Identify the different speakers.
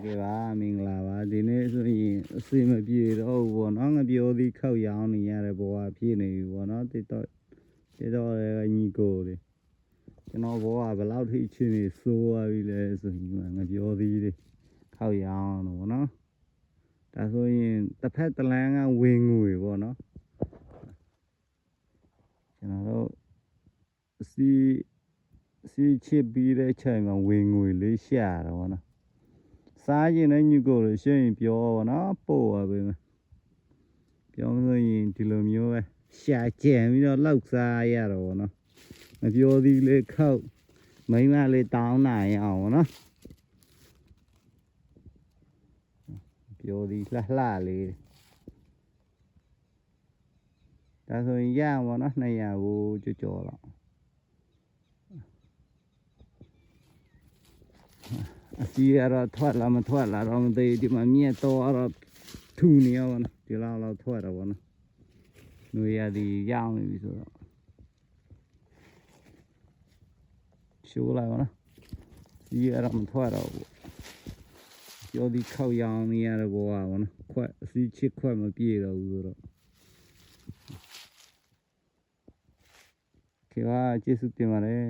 Speaker 1: ကဲပါမင်္ဂလာပါဒီနေ့ဆိုရင်အစီမပြေတော့ဘူးပေါ့နော်ငပြောသည်ခောက်ရောင်းနေရတဲ့ဘဝဖြစ်နေပြီပေါ့နော်တိတော့ညီကိုလေကျွန်တော်ဘဝဘယ်လောက်ထိအချင်းနေစိုးသွားပြီလဲဆိုရင်ငပြောသည်တွေခောက်ရောင်းတော့ပေါ့နော်ဒါဆိုရင်တစ်ဖက်တလန်းကဝင်ငွေပေါ့နော်ကျွန်တော်တို့စီချစ်ပြီးတဲ့ချိန်မှာဝင်ငွေလေးရှာတော့ပေါ့နော်စားရင်လည်းညကိုလို့ရှိရင်ပြောပါတော့ပို့ပါပဲပြောဆိုရင်ဒီလိုမျိုးပဲရှာကြံပြီးတော့လောက်စားရတော့ဗောနော်မပြောသေးလေခောက်မိမလေးတောင်းနိုင်အောင်ဗောနော်ပြောသေးလှလေးဒါဆိုရင်ရဗောနော်200ကိုကြော်တော့အစီရတော့ထွက်လာမထွက်လာတော့မသိဒီမှာမြက်တော့တော့ထူနေရောနော်ဒီလောက်ထွက်တော့ဗောနော်ຫນွေရသည်ရောင်းနေပြီဆိုတော့ရှိုးလိုက်ဗောနော်စီရတော့မထွက်တော့ဘူးပြောဒီခောက်ရောင်းနေရတဲ့ဘဝဗောနော်ခွက်အစီချစ်ခွက်မပြေတော့ဘူးဆိုတော့ခေပါကျေးဇူးတင်ပါတယ်